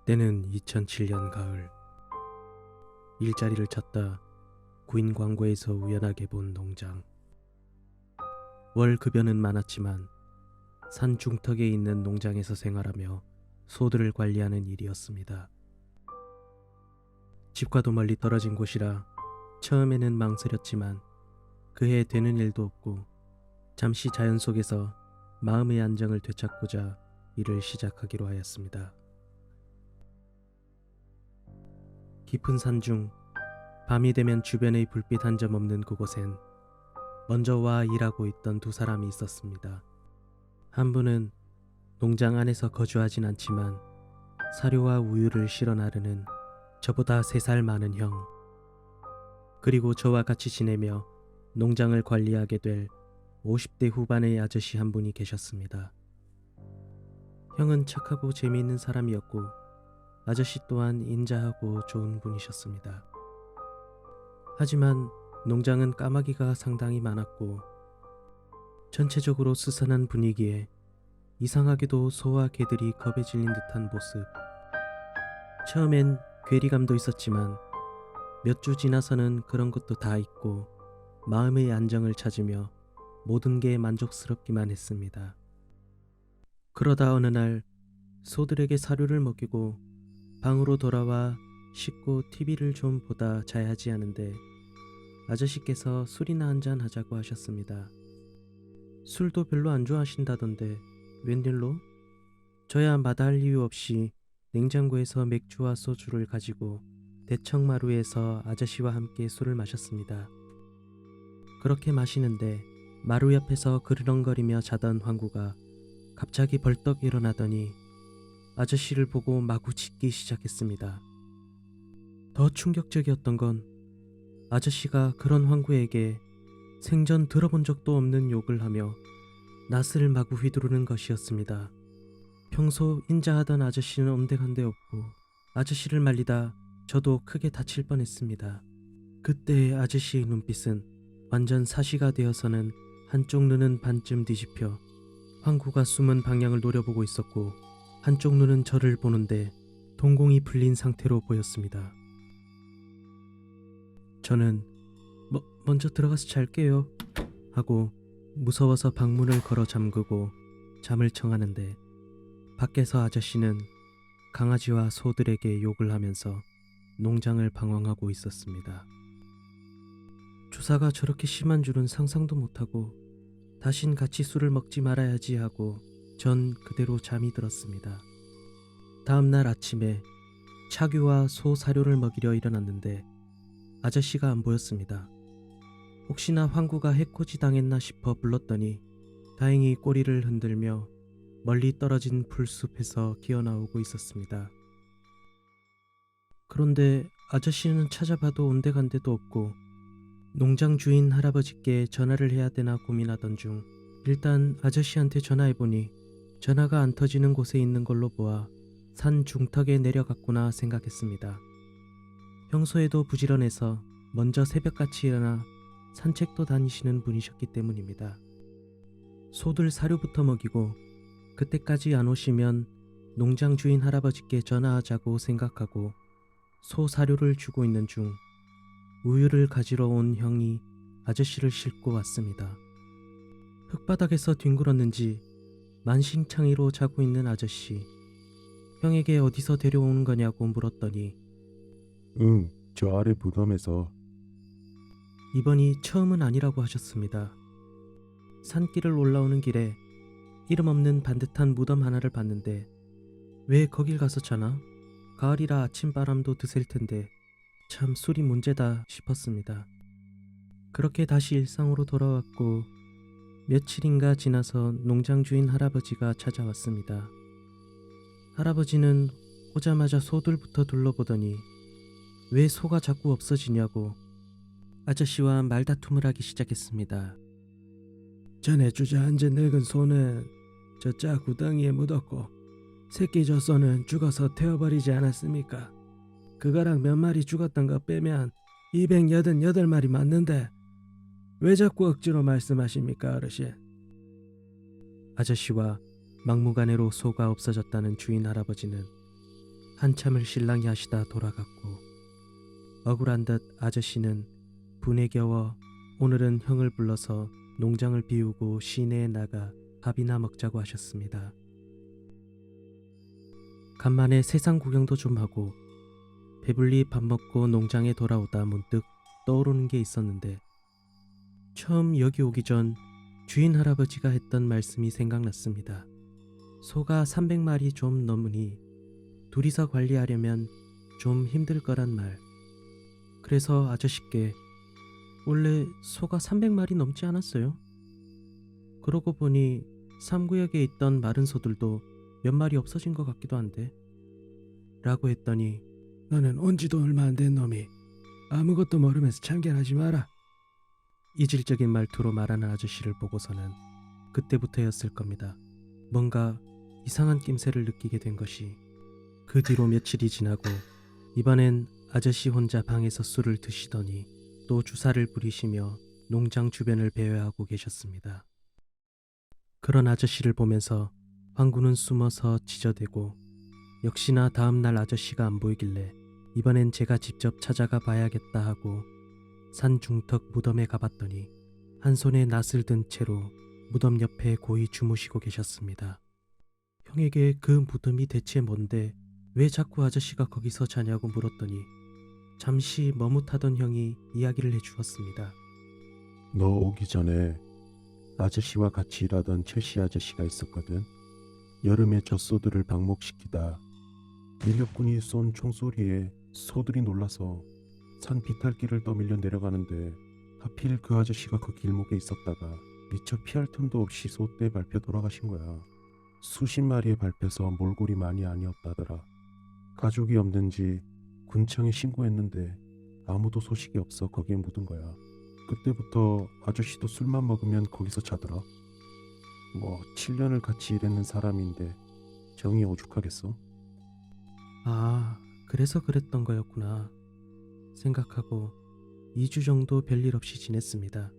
때는 2007년 가을. 일자리를 찾다 구인 광고에서 우연하게 본 농장. 월 급여는 많았지만 산 중턱에 있는 농장에서 생활하며 소들을 관리하는 일이었습니다. 집과도 멀리 떨어진 곳이라 처음에는 망설였지만 그해 되는 일도 없고 잠시 자연 속에서 마음의 안정을 되찾고자 일을 시작하기로 하였습니다. 깊은 산 중 밤이 되면 주변의 불빛 한 점 없는 그곳엔 먼저 와 일하고 있던 두 사람이 있었습니다. 한 분은 농장 안에서 거주하진 않지만 사료와 우유를 실어 나르는 저보다 3살 많은 형, 그리고 저와 같이 지내며 농장을 관리하게 될 50대 후반의 아저씨 한 분이 계셨습니다. 형은 착하고 재미있는 사람이었고 아저씨 또한 인자하고 좋은 분이셨습니다. 하지만 농장은 까마귀가 상당히 많았고 전체적으로 스산한 분위기에 이상하게도 소와 개들이 겁에 질린 듯한 모습. 처음엔 괴리감도 있었지만 몇 주 지나서는 그런 것도 다 잊고 마음의 안정을 찾으며 모든 게 만족스럽기만 했습니다. 그러다 어느 날 소들에게 사료를 먹이고 방으로 돌아와 씻고 TV를 좀 보다 자야지 하는데 아저씨께서 술이나 한잔 하자고 하셨습니다. 술도 별로 안 좋아하신다던데 웬일로? 저야 마다할 이유 없이 냉장고에서 맥주와 소주를 가지고 대청마루에서 아저씨와 함께 술을 마셨습니다. 그렇게 마시는데 마루 옆에서 그르렁거리며 자던 황구가 갑자기 벌떡 일어나더니 아저씨를 보고 마구 짖기 시작했습니다. 더 충격적이었던 건 아저씨가 그런 황구에게 생전 들어본 적도 없는 욕을 하며 낯을 마구 휘두르는 것이었습니다. 평소 인자하던 아저씨는 온데간데 없고 아저씨를 말리다 저도 크게 다칠 뻔했습니다. 그때의 아저씨의 눈빛은 완전 사시가 되어서는 한쪽 눈은 반쯤 뒤집혀 황구가 숨은 방향을 노려보고 있었고 한쪽 눈은 저를 보는데 동공이 풀린 상태로 보였습니다. 저는 먼저 들어가서 잘게요 하고 무서워서 방문을 걸어 잠그고 잠을 청하는데 밖에서 아저씨는 강아지와 소들에게 욕을 하면서 농장을 방황하고 있었습니다. 주사가 저렇게 심한 줄은 상상도 못하고 다신 같이 술을 먹지 말아야지 하고 전 그대로 잠이 들었습니다. 다음날 아침에 차규와 소 사료를 먹이려 일어났는데 아저씨가 안 보였습니다. 혹시나 황구가 해코지 당했나 싶어 불렀더니 다행히 꼬리를 흔들며 멀리 떨어진 풀숲에서 기어나오고 있었습니다. 그런데 아저씨는 찾아봐도 온데간데도 없고 농장 주인 할아버지께 전화를 해야 되나 고민하던 중 일단 아저씨한테 전화해보니 전화가 안 터지는 곳에 있는 걸로 보아 산 중턱에 내려갔구나 생각했습니다. 평소에도 부지런해서 먼저 새벽같이 일어나 산책도 다니시는 분이셨기 때문입니다. 소들 사료부터 먹이고 그때까지 안 오시면 농장 주인 할아버지께 전화하자고 생각하고 소 사료를 주고 있는 중 우유를 가지러 온 형이 아저씨를 싣고 왔습니다. 흙바닥에서 뒹굴었는지 만신창이로 자고 있는 아저씨. 형에게 어디서 데려오는 거냐고 물었더니 응, 저 아래 무덤에서. 이번이 처음은 아니라고 하셨습니다. 산길을 올라오는 길에 이름 없는 반듯한 무덤 하나를 봤는데 왜 거길 가서 자나? 가을이라 아침바람도 드셀 텐데 참 술이 문제다 싶었습니다. 그렇게 다시 일상으로 돌아왔고 며칠인가 지나서 농장 주인 할아버지가 찾아왔습니다. 할아버지는 오자마자 소들부터 둘러보더니 왜 소가 자꾸 없어지냐고 아저씨와 말다툼을 하기 시작했습니다. 전에 주저앉은 늙은 소는 저 짜 구덩이에 묻었고 새끼 저 소는 죽어서 태워버리지 않았습니까? 그거랑 몇 마리 죽었던 거 빼면 288마리 맞는데 왜 자꾸 억지로 말씀하십니까, 어르신? 아저씨와 막무가내로 소가 없어졌다는 주인 할아버지는 한참을 실랑이 하시다 돌아갔고, 억울한 듯 아저씨는 분에 겨워 오늘은 형을 불러서 농장을 비우고 시내에 나가 밥이나 먹자고 하셨습니다. 간만에 세상 구경도 좀 하고 배불리 밥 먹고 농장에 돌아오다 문득 떠오르는 게 있었는데, 처음 여기 오기 전 주인 할아버지가 했던 말씀이 생각났습니다. 소가 300마리 좀 넘으니 둘이서 관리하려면 좀 힘들 거란 말. 그래서 아저씨께 원래 소가 300마리 넘지 않았어요? 그러고 보니 3구역에 있던 마른 소들도 몇 마리 없어진 것 같기도 한데 라고 했더니, 너는 온 지도 얼마 안 된 놈이 아무것도 모르면서 참견하지 마라. 이질적인 말투로 말하는 아저씨를 보고서는 그때부터였을 겁니다. 뭔가 이상한 낌새를 느끼게 된 것이. 그 뒤로 며칠이 지나고 이번엔 아저씨 혼자 방에서 술을 드시더니 또 주사를 부리시며 농장 주변을 배회하고 계셨습니다. 그런 아저씨를 보면서 황구는 숨어서 지저대고, 역시나 다음날 아저씨가 안 보이길래 이번엔 제가 직접 찾아가 봐야겠다 하고 산 중턱 무덤에 가봤더니 한 손에 낫을 든 채로 무덤 옆에 고이 주무시고 계셨습니다. 형에게 그 무덤이 대체 뭔데 왜 자꾸 아저씨가 거기서 자냐고 물었더니 잠시 머뭇하던 형이 이야기를 해주었습니다. 너 오기 전에 아저씨와 같이 일하던 철씨 아저씨가 있었거든. 여름에 젖소들을 방목시키다 밀렵꾼이 쏜 총소리에 소들이 놀라서 산 비탈길을 떠밀려 내려가는데 하필 그 아저씨가 그 길목에 있었다가 미처 피할 틈도 없이 소떼 밟혀 돌아가신 거야. 수십 마리에 밟혀서 몰골이 많이 아니었다더라. 가족이 없는지 군청에 신고했는데 아무도 소식이 없어 거기에 묻은 거야. 그때부터 아저씨도 술만 먹으면 거기서 자더라. 7년을 같이 일했는 사람인데 정이 오죽하겠어? 아, 그래서 그랬던 거였구나 생각하고 2주 정도 별일 없이 지냈습니다.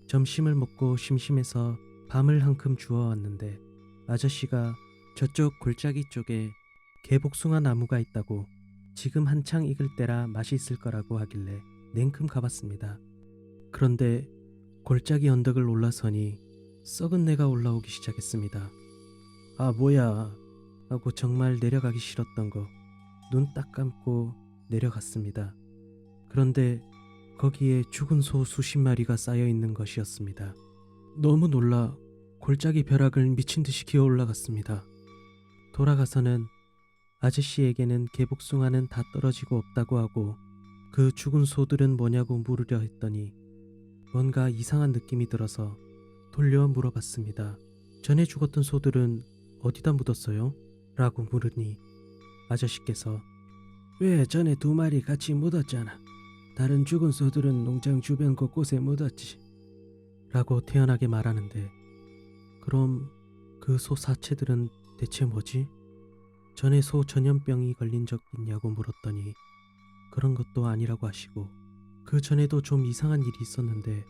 점심을 먹고 심심해서 밤을 한큼 주워왔는데 아저씨가 저쪽 골짜기 쪽에 개복숭아 나무가 있다고 지금 한창 익을 때라 맛이 있을 거라고 하길래 냉큼 가봤습니다. 그런데 골짜기 언덕을 올라서니 썩은 내가 올라오기 시작했습니다. 아, 뭐야 하고 정말 내려가기 싫었던 거 눈 딱 감고 내려갔습니다. 그런데 거기에 죽은 소 수십 마리가 쌓여 있는 것이었습니다. 너무 놀라 골짜기 벼락을 미친 듯이 기어 올라갔습니다. 돌아가서는 아저씨에게는 개복숭아는 다 떨어지고 없다고 하고 그 죽은 소들은 뭐냐고 물으려 했더니 뭔가 이상한 느낌이 들어서 돌려 물어봤습니다. 전에 죽었던 소들은 어디다 묻었어요? 라고 물으니 아저씨께서 왜 전에 2마리 같이 묻었잖아. 다른 죽은 소들은 농장 주변 곳곳에 묻었지. 라고 태연하게 말하는데, 그럼 그 소 사체들은 대체 뭐지? 전에 소 전염병이 걸린 적 있냐고 물었더니 그런 것도 아니라고 하시고, 그 전에도 좀 이상한 일이 있었는데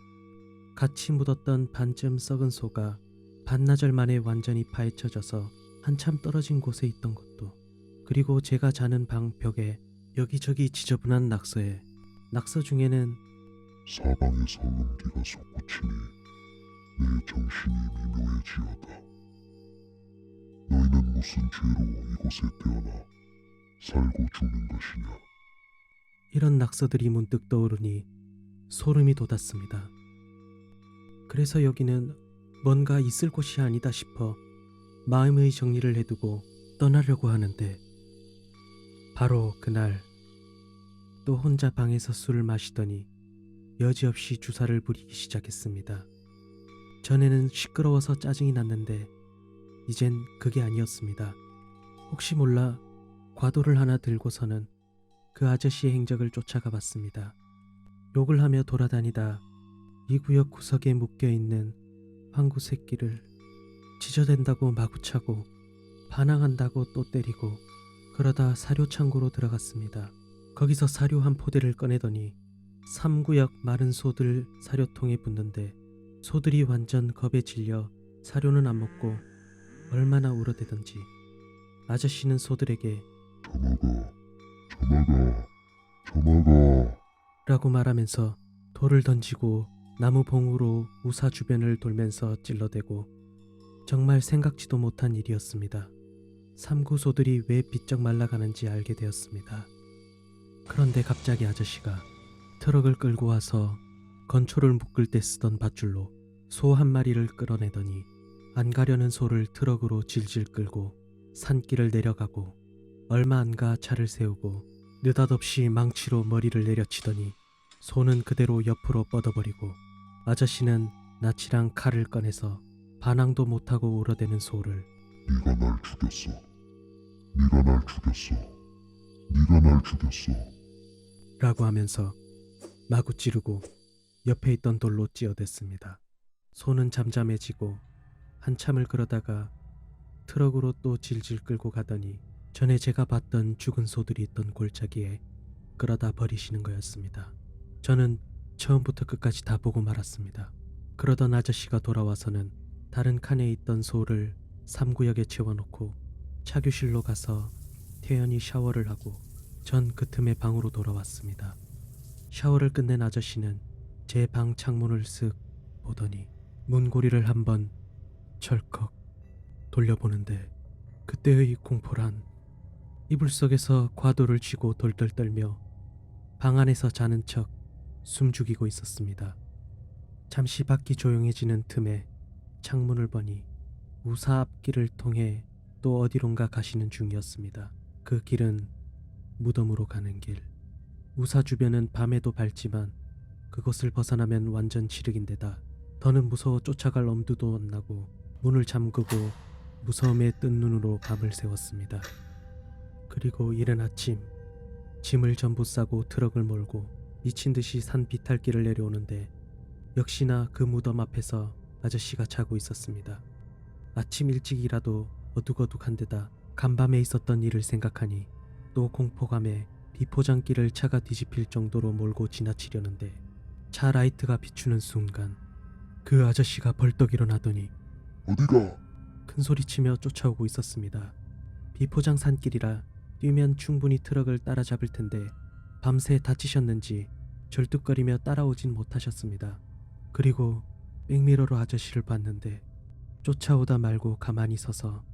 같이 묻었던 반쯤 썩은 소가 반나절 만에 완전히 파헤쳐져서 한참 떨어진 곳에 있던 것도, 그리고 제가 자는 방 벽에 여기저기 지저분한 낙서에 낙서 중에는 사방에서 음기가 솟구치니 내 정신이 미묘해지어다. 너희는 무슨 죄로 이곳에 태어나 살고 죽는 것이냐? 이런 낙서들이 문득 떠오르니 소름이 돋았습니다. 그래서 여기는 뭔가 있을 곳이 아니다 싶어 마음의 정리를 해두고 떠나려고 하는데, 바로 그날 또 혼자 방에서 술을 마시더니 여지없이 주사를 부리기 시작했습니다. 전에는 시끄러워서 짜증이 났는데 이젠 그게 아니었습니다. 혹시 몰라 과도를 하나 들고서는 그 아저씨의 행적을 쫓아가 봤습니다. 욕을 하며 돌아다니다 이 구역 구석에 묶여있는 황구 새끼를 지저댄다고 마구 차고 반항한다고 또 때리고, 그러다 사료 창고로 들어갔습니다. 거기서 사료 한 포대를 꺼내더니 3구역 마른 소들 사료통에 붓는데 소들이 완전 겁에 질려 사료는 안 먹고 얼마나 울어대던지 아저씨는 소들에게 점아가, 점아가, 점아가. 라고 말하면서 돌을 던지고 나무 봉우로 우사 주변을 돌면서 찔러대고 정말 생각지도 못한 일이었습니다. 삼구소들이 왜 비쩍 말라가는지 알게 되었습니다. 그런데 갑자기 아저씨가 트럭을 끌고 와서 건초를 묶을 때 쓰던 밧줄로 소 한 마리를 끌어내더니 안 가려는 소를 트럭으로 질질 끌고 산길을 내려가고 얼마 안 가 차를 세우고 느닷없이 망치로 머리를 내려치더니 소는 그대로 옆으로 뻗어버리고 아저씨는 낯이랑 칼을 꺼내서 반항도 못하고 울어대는 소를 네가 날 죽였어. 네가 날 죽였어. 네가 날 죽였어. 라고 하면서 마구 찌르고 옆에 있던 돌로 찧어댔습니다. 소는 잠잠해지고 한참을 그러다가 트럭으로 또 질질 끌고 가더니 전에 제가 봤던 죽은 소들이 있던 골짜기에 끌어다 버리시는 거였습니다. 저는 처음부터 끝까지 다 보고 말았습니다. 그러던 아저씨가 돌아와서는 다른 칸에 있던 소를 3구역에 채워놓고 차교실로 가서 태연히 샤워를 하고 전 그 틈에 방으로 돌아왔습니다. 샤워를 끝낸 아저씨는 제 방 창문을 쓱 보더니 문고리를 한번 철컥 돌려보는데 그때의 공포란 이불 속에서 과도를 쥐고 돌돌 떨며 방 안에서 자는 척 숨죽이고 있었습니다. 잠시 밖이 조용해지는 틈에 창문을 보니 우사 앞길을 통해 또 어디론가 가시는 중이었습니다. 그 길은 무덤으로 가는 길. 우사 주변은 밤에도 밝지만 그곳을 벗어나면 완전 칠흑인데다 더는 무서워 쫓아갈 엄두도 안 나고 문을 잠그고 무서움에 뜬 눈으로 밤을 새웠습니다. 그리고 이른 아침 짐을 전부 싸고 트럭을 몰고 미친 듯이 산 비탈길을 내려오는데 역시나 그 무덤 앞에서 아저씨가 자고 있었습니다. 아침 일찍이라도 어둑어둑한데다 간밤에 있었던 일을 생각하니 또 공포감에 비포장길을 차가 뒤집힐 정도로 몰고 지나치려는데 차 라이트가 비추는 순간 그 아저씨가 벌떡 일어나더니 어디가? 큰 소리치며 쫓아오고 있었습니다. 비포장 산길이라 뛰면 충분히 트럭을 따라잡을 텐데 밤새 다치셨는지 절뚝거리며 따라오진 못하셨습니다. 그리고 백미러로 아저씨를 봤는데 쫓아오다 말고 가만히 서서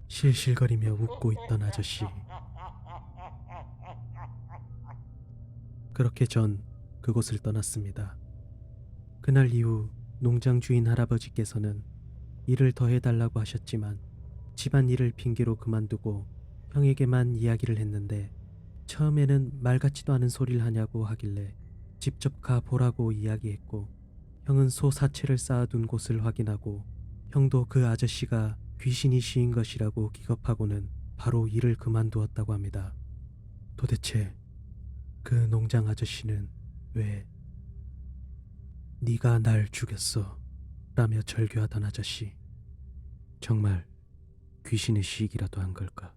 실실거리며 웃고 있던 아저씨. 그렇게 전 그곳을 떠났습니다. 그날 이후 농장 주인 할아버지께서는 일을 더 해달라고 하셨지만 집안 일을 핑계로 그만두고 형에게만 이야기를 했는데 처음에는 말 같지도 않은 소리를 하냐고 하길래 직접 가 보라고 이야기했고 형은 소 사체를 쌓아둔 곳을 확인하고 형도 그 아저씨가 귀신이 시인 것이라고 기겁하고는 바로 일을 그만두었다고 합니다. 도대체 그 농장 아저씨는 왜 네가 날 죽였어 라며 절규하던 아저씨 정말 귀신의 시익이라도 한 걸까?